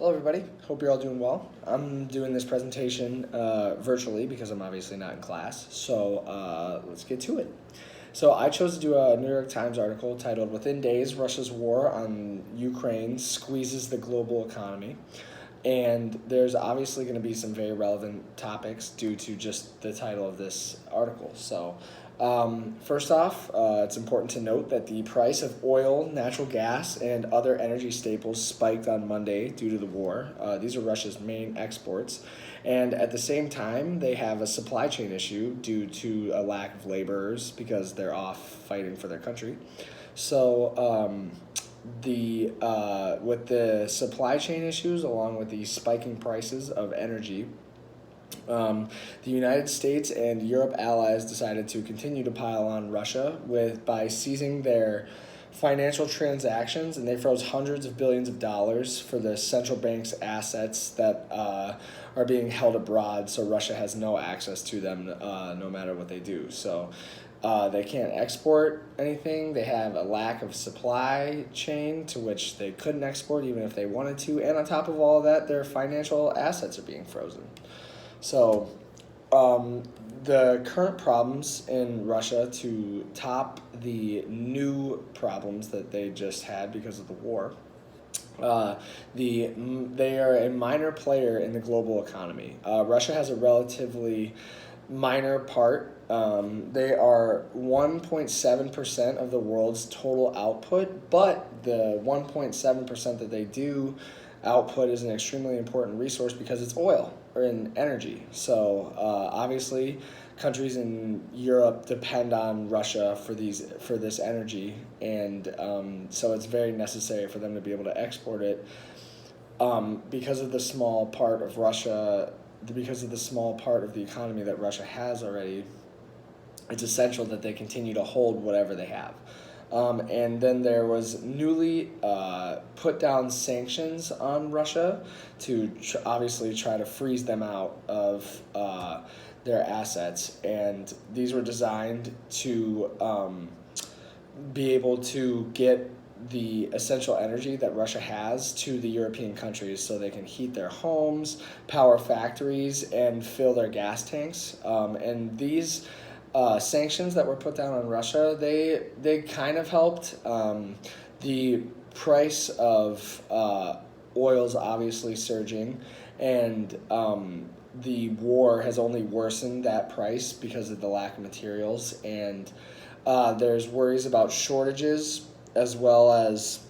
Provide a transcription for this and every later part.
Hello everybody, hope you're all doing well. I'm doing this presentation virtually because I'm obviously not in class, so let's get to it. So I chose to do a New York Times article titled "Within Days, Russia's War on Ukraine Squeezes the Global Economy." And there's obviously going to be some very relevant topics due to just the title of this article. So first off, it's important to note that the price of oil, natural gas, and other energy staples spiked on Monday due to the war. These are Russia's main exports. And at the same time, they have a supply chain issue due to a lack of laborers because they're off fighting for their country. So with the supply chain issues, along with the spiking prices of energy, the United States and Europe allies decided to continue to pile on Russia by seizing their financial transactions, and they froze hundreds of billions of dollars for the central bank's assets that are being held abroad, so Russia has no access to them no matter what they do. So they can't export anything. They have a lack of supply chain to which they couldn't export even if they wanted to, and on top of all of that, their financial assets are being frozen. So the current problems in Russia, to top the new problems that they just had because of the war, they are a minor player in the global economy. Russia has a relatively minor part. They are 1.7% of the world's total output, but the 1.7% that they do output is an extremely important resource because it's oil or in energy. So obviously, countries in Europe depend on Russia for this energy, and so it's very necessary for them to be able to export it. Because of the small part of Russia, because of the small part of the economy that Russia has already, it's essential that they continue to hold whatever they have. And then there was newly put down sanctions on Russia to obviously try to freeze them out of their assets. And these were designed to be able to get the essential energy that Russia has to the European countries so they can heat their homes, power factories, and fill their gas tanks. And these sanctions that were put down on Russia, they kind of helped. The price of oil's obviously surging, and the war has only worsened that price because of the lack of materials, and there's worries about shortages as well as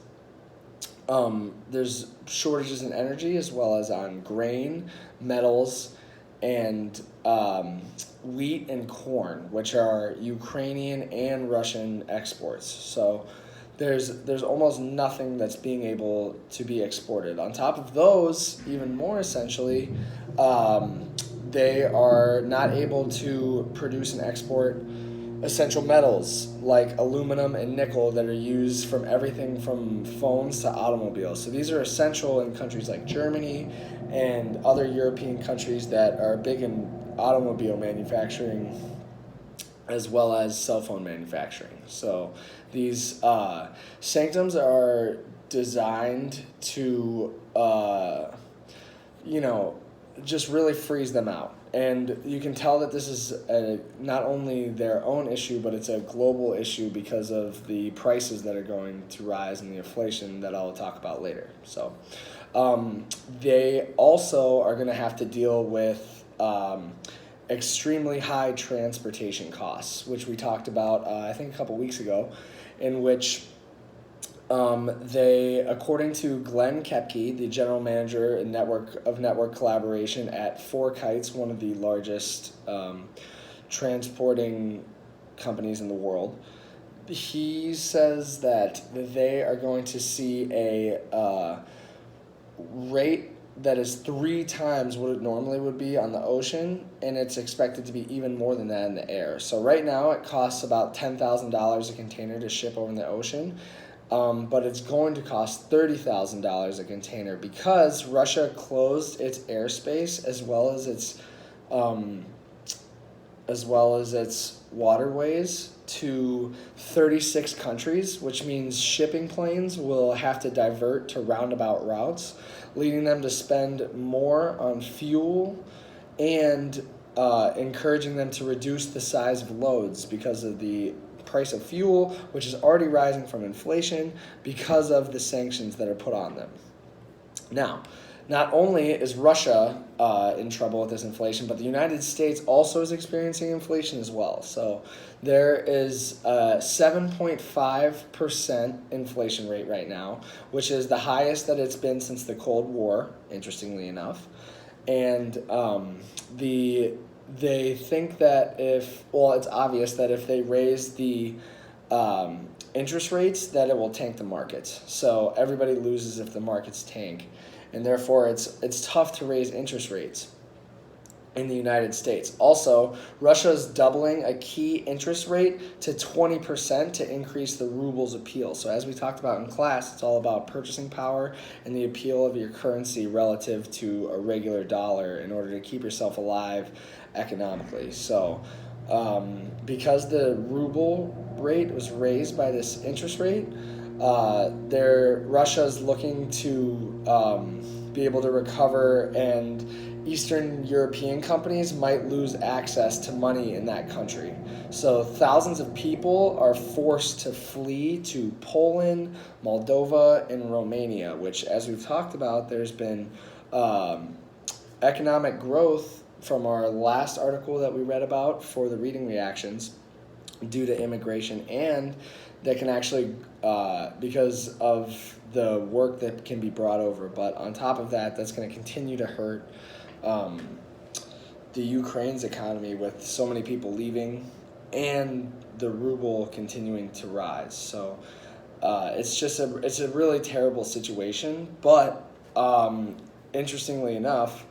there's shortages in energy as well as on grain, metals, and wheat and corn, which are Ukrainian and Russian exports. So there's almost nothing that's being able to be exported. On top of those, even more essentially, they are not able to produce and export essential metals like aluminum and nickel that are used from everything from phones to automobiles. So these are essential in countries like Germany and other European countries that are big in automobile manufacturing as well as cell phone manufacturing. So these sanctions are designed to, just really freeze them out. And you can tell that this is not only their own issue, but it's a global issue because of the prices that are going to rise and the inflation that I'll talk about later. So they also are going to have to deal with extremely high transportation costs, which we talked about, I think, a couple weeks ago, in which they, according to Glenn Kepke, the general manager and network collaboration at Four Kites, one of the largest transporting companies in the world, he says that they are going to see a rate that is 3 times what it normally would be on the ocean, and it's expected to be even more than that in the air. So right now it costs about $10,000 a container to ship over the ocean. But it's going to cost $30,000 a container because Russia closed its airspace as well as its waterways to 36 countries, which means shipping planes will have to divert to roundabout routes, leading them to spend more on fuel and encouraging them to reduce the size of loads because of the price of fuel, which is already rising from inflation because of the sanctions that are put on them. Now, not only is Russia in trouble with this inflation, but the United States also is experiencing inflation as well. So there is a 7.5% inflation rate right now, which is the highest that it's been since the Cold War, interestingly enough. And they think that it's obvious that if they raise the interest rates, that it will tank the markets. So everybody loses if the markets tank. And therefore, it's tough to raise interest rates in the United States. Also, Russia is doubling a key interest rate to 20% to increase the ruble's appeal. So as we talked about in class, it's all about purchasing power and the appeal of your currency relative to a regular dollar in order to keep yourself alive economically. So because the ruble rate was raised by this interest rate, Russia is looking to be able to recover, and Eastern European companies might lose access to money in that country. So thousands of people are forced to flee to Poland, Moldova, and Romania, which, as we've talked about, there's been economic growth from our last article that we read about for the reading reactions due to immigration, and that can actually, because of the work that can be brought over. But on top of that, that's going to continue to hurt the Ukraine's economy with so many people leaving and the ruble continuing to rise. So it's a really terrible situation. But interestingly enough,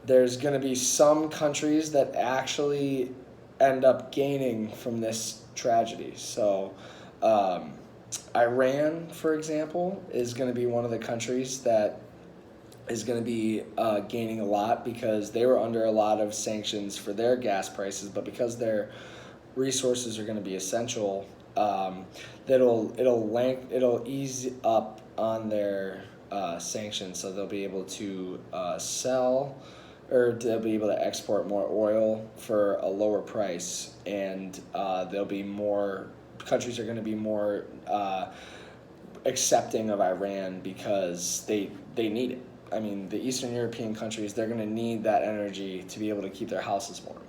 there's going to be some countries that actually end up gaining from this tragedy. So Iran, for example, is going to be one of the countries that is going to be gaining a lot because they were under a lot of sanctions for their gas prices, but because their resources are going to be essential, it'll ease up on their sanctions, so they'll be able to sell, or they'll be able to export more oil for a lower price, and there'll be more countries are going to be more accepting of Iran because they need it. I mean, the Eastern European countries, they're going to need that energy to be able to keep their houses warm.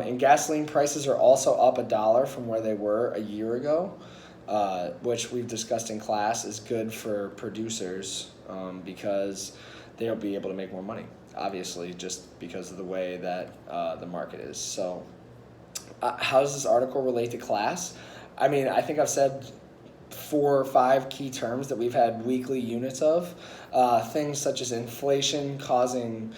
And gasoline prices are also up $1 from where they were a year ago, which we've discussed in class is good for producers because they'll be able to make more money, obviously, just because of the way that the market is. So how does this article relate to class? I mean, I think I've said 4 or 5 key terms that we've had weekly units of. Things such as inflation causing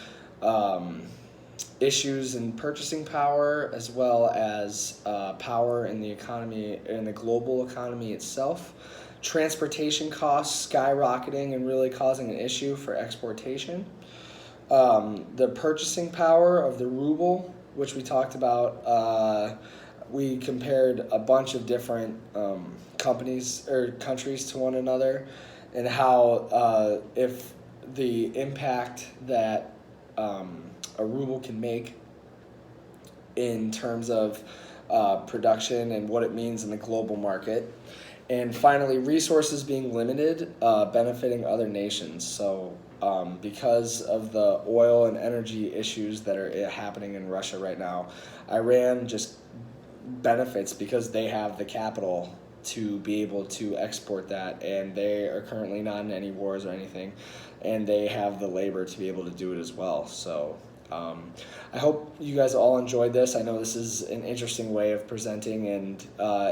issues in purchasing power, as well as power in the economy, in the global economy itself. Transportation costs skyrocketing and really causing an issue for exportation. The purchasing power of the ruble, which we talked about. We compared a bunch of different companies or countries to one another, and how if the impact that a ruble can make in terms of production and what it means in the global market. And finally, resources being limited, benefiting other nations. So because of the oil and energy issues that are happening in Russia right now, Iran just benefits because they have the capital to be able to export that, and they are currently not in any wars or anything, and they have the labor to be able to do it as well. So I hope you guys all enjoyed this. I know this is an interesting way of presenting, and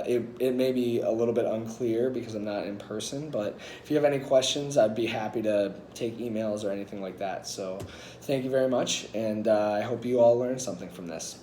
it may be a little bit unclear because I'm not in person, but if you have any questions, I'd be happy to take emails or anything like that. So thank you very much, and I hope you all learned something from this.